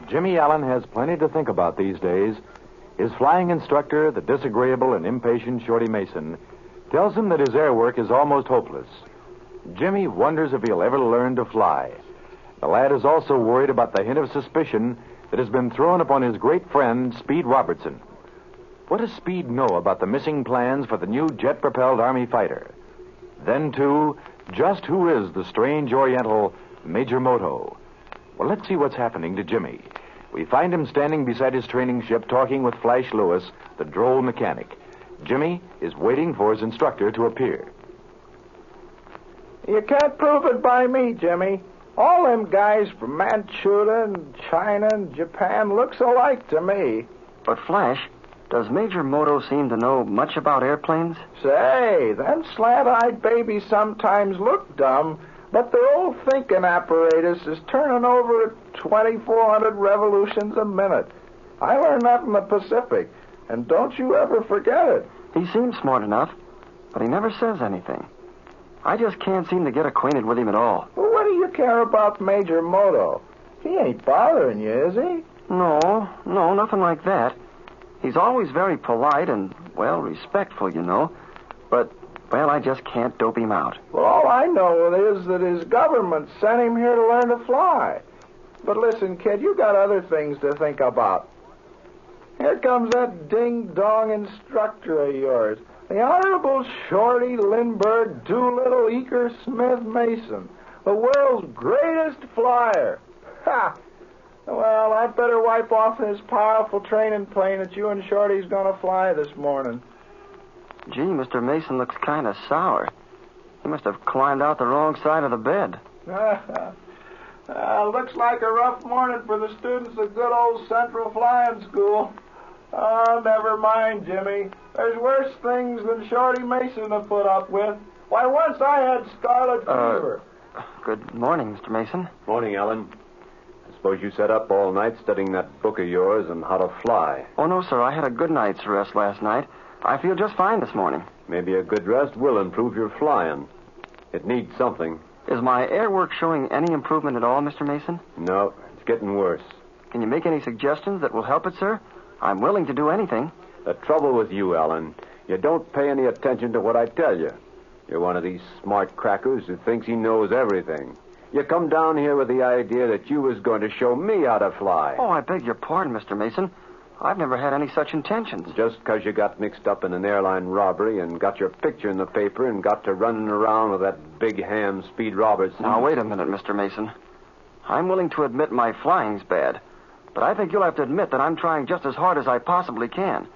Jimmie Allen has plenty to think about these days. His flying instructor, the disagreeable and impatient Shorty Mason, tells him that his air work is almost hopeless. Jimmie wonders if he'll ever learn to fly. The lad is also worried about the hint of suspicion that has been thrown upon his great friend, Speed Robertson. What does Speed know about the missing plans for the new jet-propelled Army fighter? Then, too, just who is the strange Oriental Major Moto? Well, let's see what's happening to Jimmie. We find him standing beside his training ship talking with Flash Lewis, the droll mechanic. Jimmie is waiting for his instructor to appear. You can't prove it by me, Jimmie. All them guys from Manchuria and China and Japan looks alike to me. But, Flash, does Major Moto seem to know much about airplanes? Say, them slant-eyed babies sometimes look dumb, but their old thinking apparatus is turning over at 2,400 revolutions a minute. I learned that in the Pacific, and don't you ever forget it. He seems smart enough, but he never says anything. I just can't seem to get acquainted with him at all. Well, what do you care about Major Moto? He ain't bothering you, is he? No, nothing like that. He's always very polite and, well, respectful, you know. But, well, I just can't dope him out. Well, all I know is that his government sent him here to learn to fly. But listen, kid, you got other things to think about. Here comes that ding-dong instructor of yours, the Honorable Shorty Lindbergh Doolittle Eaker Smith Mason, the world's greatest flyer. Ha! Well, I'd better wipe off this powerful training plane that you and Shorty's gonna fly this morning. Gee, Mr. Mason looks kind of sour. He must have climbed out the wrong side of the bed. Looks like a rough morning for the students of good old Central Flying School. Oh, never mind, Jimmie. There's worse things than Shorty Mason to put up with. Why, once I had scarlet fever. Good morning, Mr. Mason. Morning, Allen. I suppose you sat up all night studying that book of yours on how to fly. Oh, no, sir. I had a good night's rest last night. I feel just fine this morning. Maybe a good rest will improve your flying. It needs something. Is my air work showing any improvement at all, Mr. Mason? No, it's getting worse. Can you make any suggestions that will help it, sir? I'm willing to do anything. The trouble with you, Allen, you don't pay any attention to what I tell you. You're one of these smart crackers who thinks he knows everything. You come down here with the idea that you was going to show me how to fly. Oh, I beg your pardon, Mr. Mason. I've never had any such intentions. Just because you got mixed up in an airline robbery and got your picture in the paper and got to running around with that big ham Speed Robertson. Now, wait a minute, Mr. Mason. I'm willing to admit my flying's bad, but I think you'll have to admit that I'm trying just as hard as I possibly can.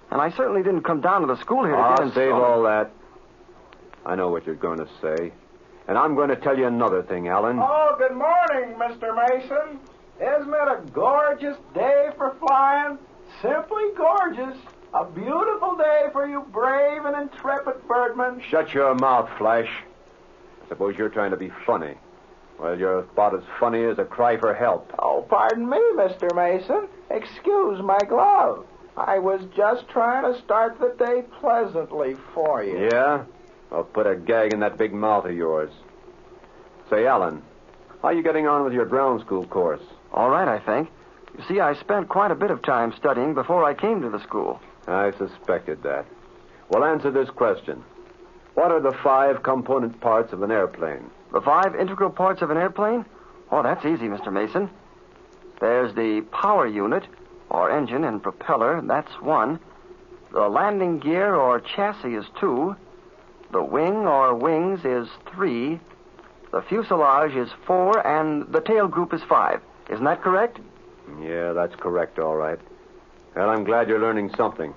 And I certainly didn't come down to the school here to get installed. Save all that. I know what you're going to say. And I'm going to tell you another thing, Allen. Oh, good morning, Mr. Mason. Isn't it a gorgeous day for flying? Simply gorgeous. A beautiful day for you brave and intrepid birdmen. Shut your mouth, Flash. I suppose you're trying to be funny. Well, you're about as funny as a cry for help. Oh, pardon me, Mr. Mason. Excuse my glove. I was just trying to start the day pleasantly for you. Yeah? I'll put a gag in that big mouth of yours. Say, Allen, how are you getting on with your ground school course? All right, I think. You see, I spent quite a bit of time studying before I came to the school. I suspected that. Well, answer this question. What are the 5 component parts of an airplane? The 5 integral parts of an airplane? Oh, that's easy, Mr. Mason. There's the power unit, or engine and propeller. That's 1. The landing gear, or chassis, is 2. The wing, or wings, is 3. The fuselage is 4, and the tail group is 5. Isn't that correct? Yeah, that's correct, all right. Well, I'm glad you're learning something.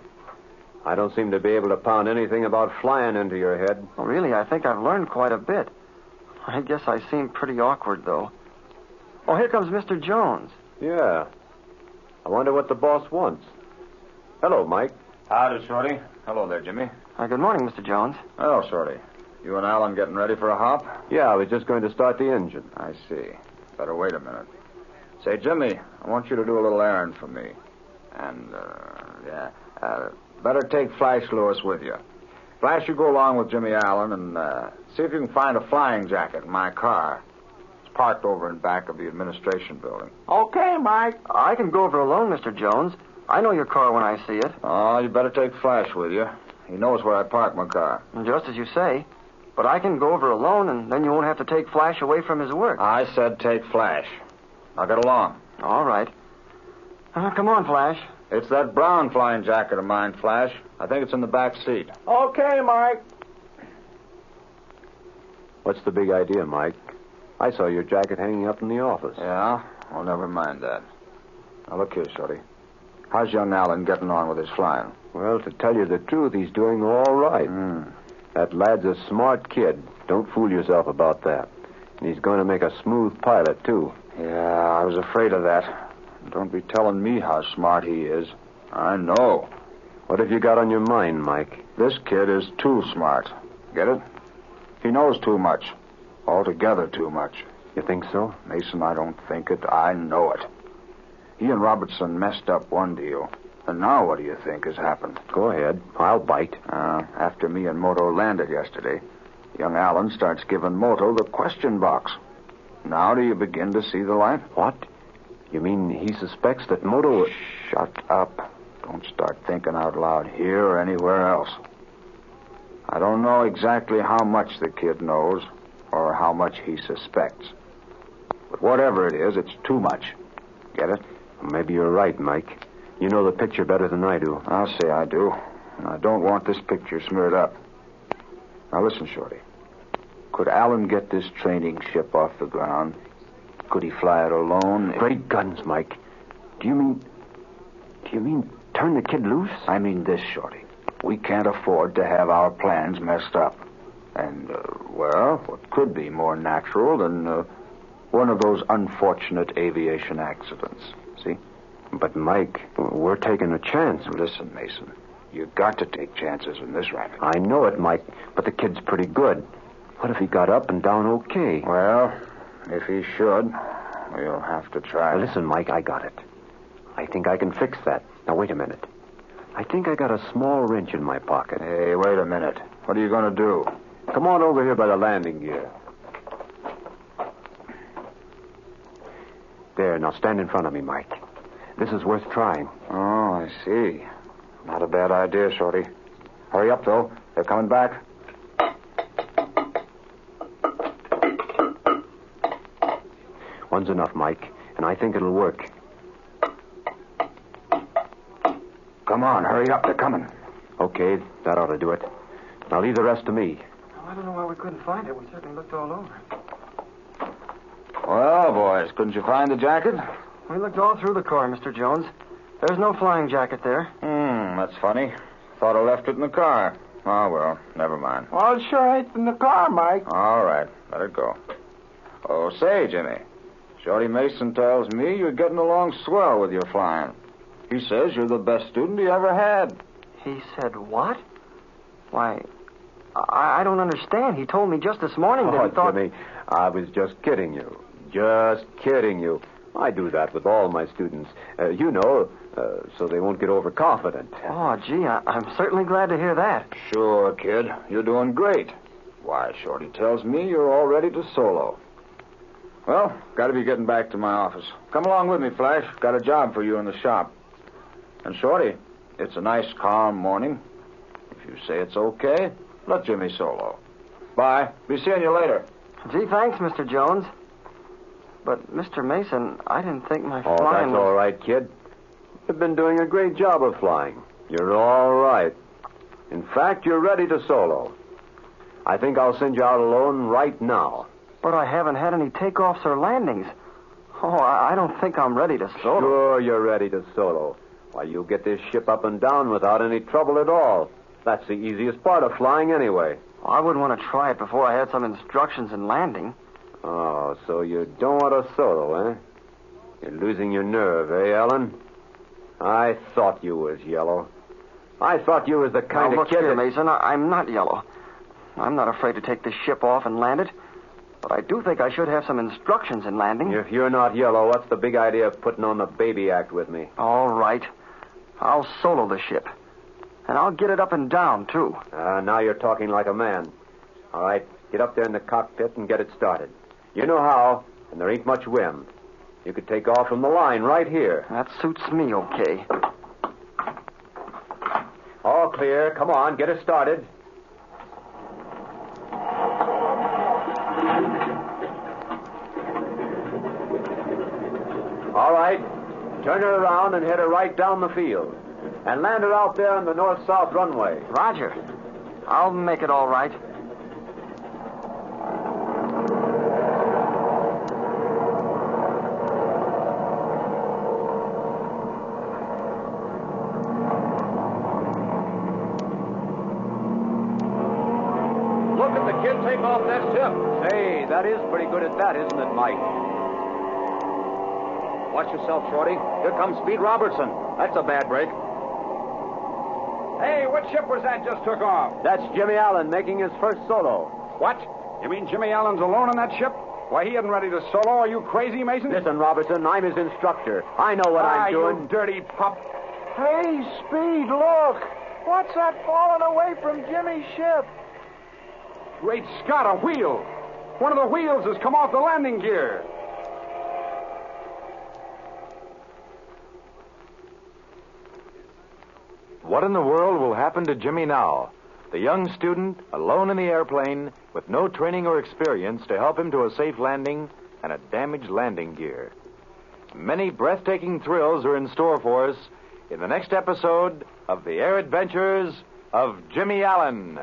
I don't seem to be able to pound anything about flying into your head. Oh, really, I think I've learned quite a bit. I guess I seem pretty awkward, though. Oh, here comes Mr. Jones. Yeah. I wonder what the boss wants. Hello, Mike. Howdy, Shorty. Hello there, Jimmie. Good morning, Mr. Jones. Hello, Shorty. You and Alan getting ready for a hop? Yeah, I was just going to start the engine. I see. Better wait a minute. Say, Jimmie, I want you to do a little errand for me. And, better take Flash Lewis with you. Flash, you go along with Jimmie Allen and see if you can find a flying jacket in my car. parked over in back of the administration building. Okay, Mike. I can go over alone, Mr. Jones. I know your car when I see it. Oh, you better take Flash with you. He knows where I park my car. Just as you say. But I can go over alone, and then you won't have to take Flash away from his work. I said take Flash. Now get along. All right. Come on, Flash. It's that brown flying jacket of mine, Flash. I think it's in the back seat. Okay, Mike. What's the big idea, Mike? I saw your jacket hanging up in the office. Yeah? Well, never mind that. Now, look here, Shorty. How's young Allen getting on with his flying? Well, to tell you the truth, he's doing all right. That lad's a smart kid. Don't fool yourself about that. And he's going to make a smooth pilot, too. Yeah, I was afraid of that. Don't be telling me how smart he is. I know. What have you got on your mind, Mike? This kid is too smart. Get it? He knows too much. Altogether too much. You think so? Mason, I don't think it. I know it. He and Robertson messed up one deal. And now what do you think has happened? Go ahead. I'll bite. After me and Moto landed yesterday, young Allen starts giving Moto the question box. Now do you begin to see the light? What? You mean he suspects that Moto... Shut up. Don't start thinking out loud here or anywhere else. I don't know exactly how much the kid knows or how much he suspects. But whatever it is, it's too much. Get it? Maybe you're right, Mike. You know the picture better than I do. I'll say I do. And I don't want this picture smeared up. Now listen, Shorty. Could Allen get this training ship off the ground? Could he fly it alone? Great guns, Mike. Do you mean turn the kid loose? I mean this, Shorty. We can't afford to have our plans messed up. And, what could be more natural than one of those unfortunate aviation accidents? See? But, Mike, we're taking a chance. Listen, Mason, you got to take chances in this racket. I know it, Mike, but the kid's pretty good. What if he got up and down okay? Well, if he should, we'll have to try. Listen, Mike, I got it. I think I can fix that. Now, wait a minute. I think I got a small wrench in my pocket. Hey, wait a minute. What are you going to do? Come on over here by the landing gear. There, now stand in front of me, Mike. This is worth trying. Oh, I see. Not a bad idea, Shorty. Hurry up, though. They're coming back. One's enough, Mike, and I think it'll work. Come on, hurry up. They're coming. Okay, that ought to do it. Now leave the rest to me. I don't know why we couldn't find it. We certainly looked all over. Well, boys, couldn't you find the jacket? We looked all through the car, Mr. Jones. There's no flying jacket there. That's funny. Thought I left it in the car. Oh, well, never mind. Well, it sure ain't in the car, Mike. All right, let it go. Oh, say, Jimmy, Shorty Mason tells me you're getting along swell with your flying. He says you're the best student he ever had. He said what? Why, I don't understand. He told me just this morning that he thought... Jimmy, I was just kidding you. Just kidding you. I do that with all my students. So they won't get overconfident. Oh, gee, I'm certainly glad to hear that. Sure, kid. You're doing great. Why, Shorty tells me you're all ready to solo. Well, got to be getting back to my office. Come along with me, Flash. Got a job for you in the shop. And, Shorty, it's a nice, calm morning. If you say it's okay, let Jimmie solo. Bye. Be seeing you later. Gee, thanks, Mr. Jones. But, Mr. Mason, I didn't think my Oh, flying that's all right, kid. You've been doing a great job of flying. You're all right. In fact, you're ready to solo. I think I'll send you out alone right now. But I haven't had any takeoffs or landings. Oh, I don't think I'm ready to solo. Sure, you're ready to solo. Why, you'll get this ship up and down without any trouble at all. That's the easiest part of flying anyway. I wouldn't want to try it before I had some instructions in landing. Oh, so you don't want to solo, eh? You're losing your nerve, eh, Ellen? I thought you was yellow. I thought you was the kind Now, of look kid here, that... Mason, I'm not yellow. I'm not afraid to take this ship off and land it. But I do think I should have some instructions in landing. If you're not yellow, what's the big idea of putting on the baby act with me? All right. I'll solo the ship. And I'll get it up and down, too. Now you're talking like a man. All right, get up there in the cockpit and get it started. You know how. and there ain't much wind. You could take off from the line right here. That suits me okay. All clear. Come on, get us started. All right. Turn her around and head her right down the field. And land her out there on the north-south runway. Roger. I'll make it all right. Look at the kid take off that tip. Say, that is pretty good at that, isn't it, Mike? Watch yourself, Shorty. Here comes Speed Robertson. That's a bad break. Hey, what ship was that just took off? That's Jimmie Allen making his first solo. What? You mean Jimmie Allen's alone on that ship? Why, he isn't ready to solo. Are you crazy, Mason? Listen, Robertson, I'm his instructor. I know what I'm doing. You dirty pup. Hey, Speed, look. What's that falling away from Jimmie's ship? Great Scott, a wheel. One of the wheels has come off the landing gear. What in the world will happen to Jimmie now? The young student, alone in the airplane, with no training or experience to help him to a safe landing and a damaged landing gear. Many breathtaking thrills are in store for us in the next episode of The Air Adventures of Jimmie Allen.